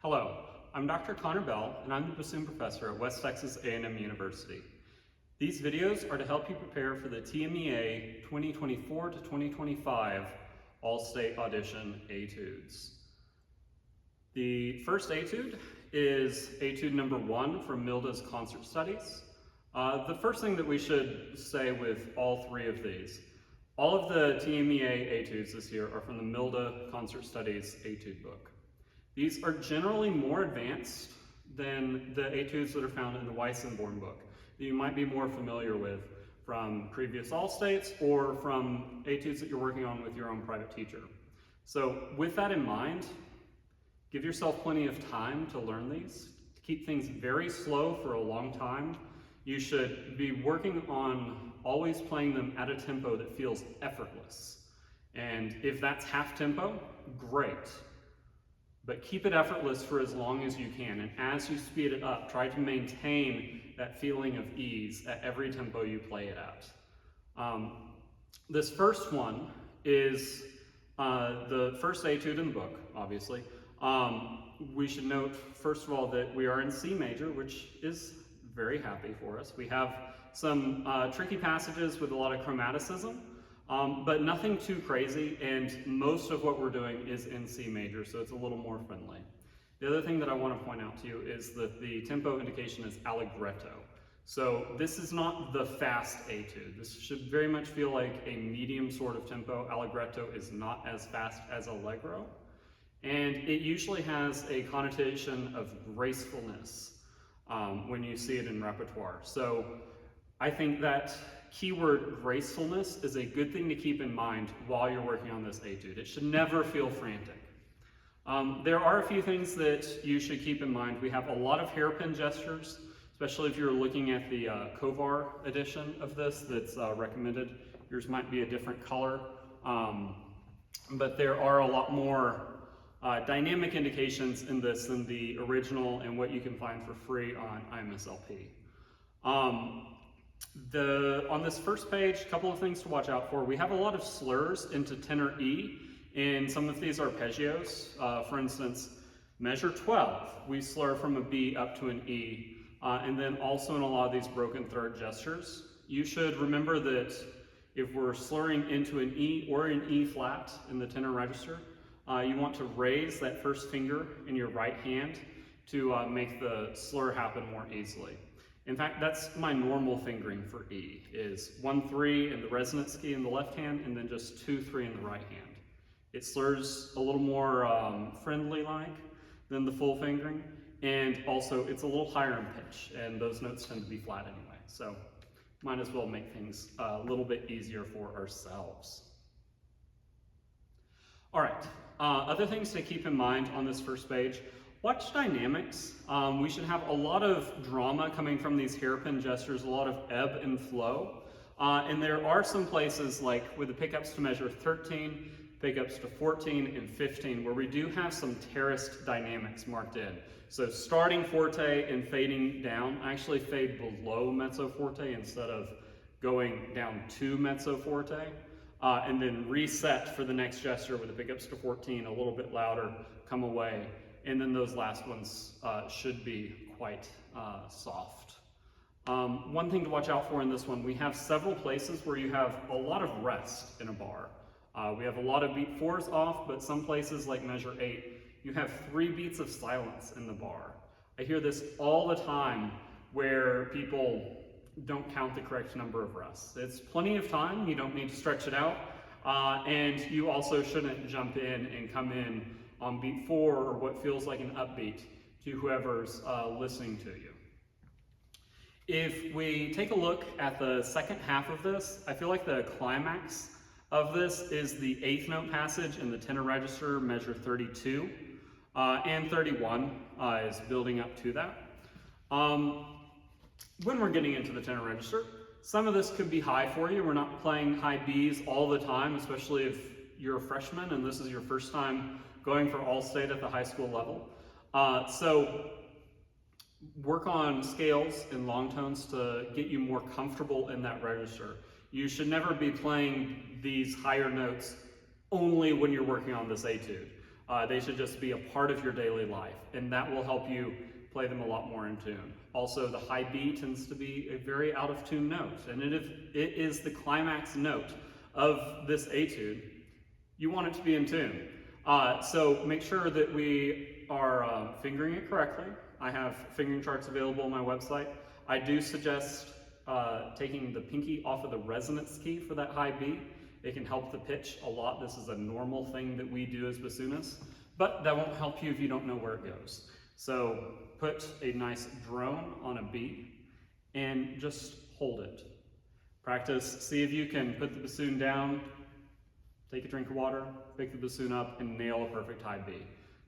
Hello, I'm Dr. Conor and I'm the Bassoon professor at West Texas A&M University. These videos are to help you prepare for the TMEA 2024 to 2025 All-State Audition Etudes. The first etude is etude number 1 from Milde's concert studies. The first thing that we should say with all three of these, all of the TMEA etudes this year are from the Milde Concert Studies etude book. These are generally more advanced than the etudes that are found in the Weissenborn book that you might be more familiar with from previous All-States or from etudes that you're working on with your own private teacher. So with that in mind, give yourself plenty of time to learn these. To keep things very slow for a long time, you should be working on always playing them at a tempo that feels effortless. And if that's half tempo, great. But keep it effortless for as long as you can. And as you speed it up, try to maintain that feeling of ease at every tempo you play it at. This first one is the first etude in the book, obviously. We should note, first of all, that we are in C major, which is very happy for us. We have some tricky passages with a lot of chromaticism, but nothing too crazy, and most of what we're doing is in C major, so it's a little more friendly. The other thing that I want to point out to you is that the tempo indication is allegretto. So this is not the fast etude. This should very much feel like a medium sort of tempo. Allegretto is not as fast as allegro, and it usually has a connotation of gracefulness when you see it in repertoire. So I think that keyword gracefulness is a good thing to keep in mind while you're working on this etude. It should never feel frantic. There are a few things that you should keep in mind. We have a lot of hairpin gestures, especially if you're looking at the Kovar edition of this that's recommended. Yours might be a different color, but there are a lot more dynamic indications in this than the original and what you can find for free on IMSLP. On this first page, a couple of things to watch out for. We have a lot of slurs into tenor E, and some of these arpeggios. For instance, measure 12, we slur from a B up to an E, and then also in a lot of these broken third gestures. You should remember that if we're slurring into an E or an E flat in the tenor register, you want to raise that first finger in your right hand to make the slur happen more easily. In fact, that's my normal fingering for E, is 1-3 in the resonance key in the left hand, and then just 2-3 in the right hand. It slurs a little more friendly-like than the full fingering, and also it's a little higher in pitch, and those notes tend to be flat anyway. So might as well make things a little bit easier for ourselves. All right, other things to keep in mind on this first page. Watch dynamics. We should have a lot of drama coming from these hairpin gestures, a lot of ebb and flow. And there are some places like with the pickups to measure 13, pickups to 14 and 15, where we do have some terraced dynamics marked in. So starting forte and fading down, I actually fade below mezzo forte instead of going down to mezzo forte. And then reset for the next gesture with the pickups to 14, a little bit louder, come away. And then those last ones should be quite soft. One thing to watch out for in this one, we have several places where you have a lot of rest in a bar. We have a lot of beat 4s off, but some places like measure 8, you have 3 beats of silence in the bar. I hear this all the time where people don't count the correct number of rests. It's plenty of time, you don't need to stretch it out, and you also shouldn't jump in and come in on beat 4 or what feels like an upbeat to whoever's listening to you. If we take a look at the second half of this, I feel like the climax of this is the 8th note passage in the tenor register, measure 32, and 31 is building up to that. When we're getting into the tenor register, some of this could be high for you. We're not playing high Bs all the time, especially if you're a freshman and this is your first time going for All-State at the high school level. So work on scales and long tones to get you more comfortable in that register. You should never be playing these higher notes only when you're working on this etude. They should just be a part of your daily life, and that will help you play them a lot more in tune. Also, the high B tends to be a very out of tune note, and it is the climax note of this etude. You want it to be in tune. So make sure that we are fingering it correctly. I have fingering charts available on my website. I do suggest taking the pinky off of the resonance key for that high B. It can help the pitch a lot. This is a normal thing that we do as bassoonists, but that won't help you if you don't know where it goes. So put a nice drone on a B and just hold it. Practice, see if you can put the bassoon down, take a drink of water, pick the bassoon up, and nail a perfect high B.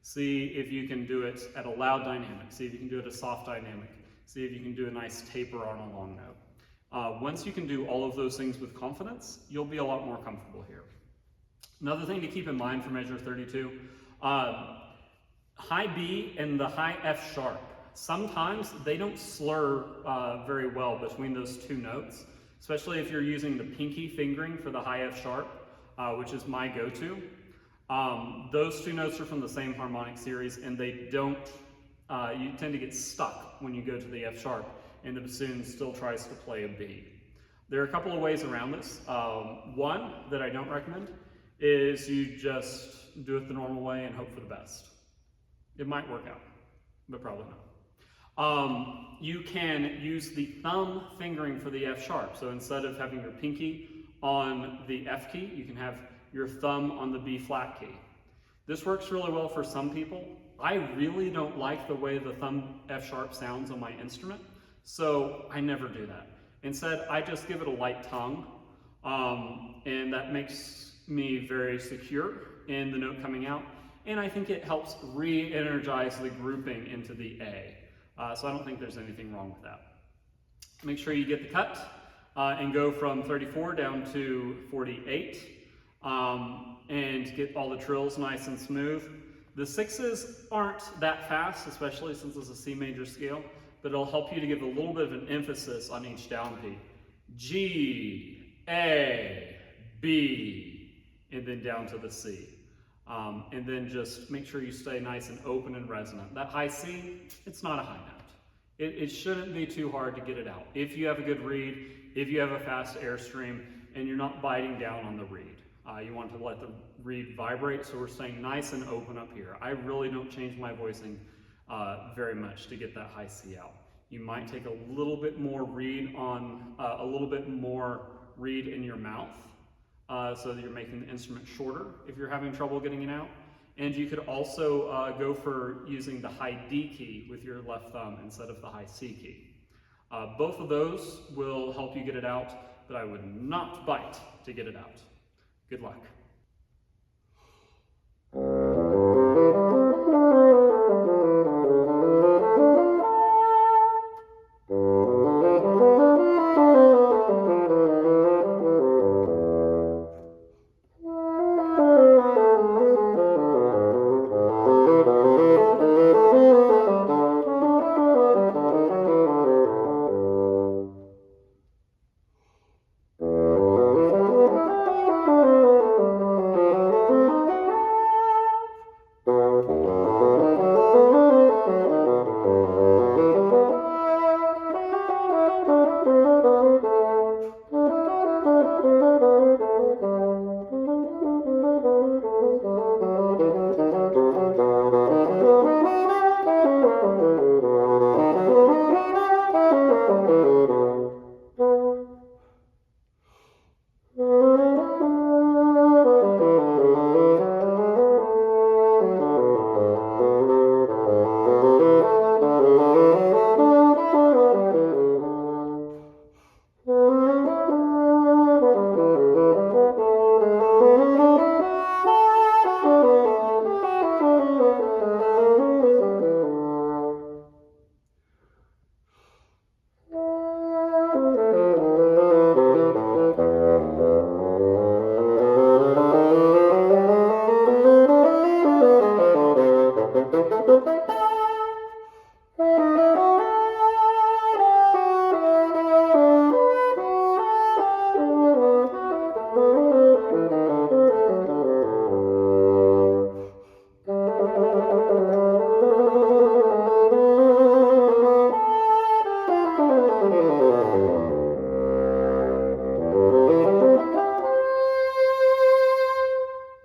See if you can do it at a loud dynamic. See if you can do it a soft dynamic. See if you can do a nice taper on a long note. Once you can do all of those things with confidence, you'll be a lot more comfortable here. Another thing to keep in mind for measure 32, high B and the high F sharp, sometimes they don't slur very well between those two notes, especially if you're using the pinky fingering for the high F sharp, which is my go-to. Those two notes are from the same harmonic series, and they don't, you tend to get stuck when you go to the F sharp, and the bassoon still tries to play a B. There are a couple of ways around this. One that I don't recommend is you just do it the normal way and hope for the best. It might work out, but probably not. You can use the thumb fingering for the F sharp. So instead of having your pinky on the F key, you can have your thumb on the B flat key. This works really well for some people. I really don't like the way the thumb F sharp sounds on my instrument, so I never do that. Instead, I just give it a light tongue, and that makes me very secure in the note coming out, and I think it helps re-energize the grouping into the A. So I don't think there's anything wrong with that. Make sure you get the cut and go from 34 down to 48, and get all the trills nice and smooth. The sixes aren't that fast, especially since it's a C major scale, but it'll help you to give a little bit of an emphasis on each downbeat. G, A, B, and then down to the C. And then just make sure you stay nice and open and resonant. That high C, it's not a high note. It shouldn't be too hard to get it out. If you have a good reed, if you have a fast airstream, and you're not biting down on the reed. You want to let the reed vibrate, so we're staying nice and open up here. I really don't change my voicing very much to get that high C out. You might take a little bit more reed on, a little bit more reed in your mouth, so that you're making the instrument shorter if you're having trouble getting it out. And you could also go for using the high D key with your left thumb instead of the high C key. Both of those will help you get it out, but I would not bite to get it out. Good luck.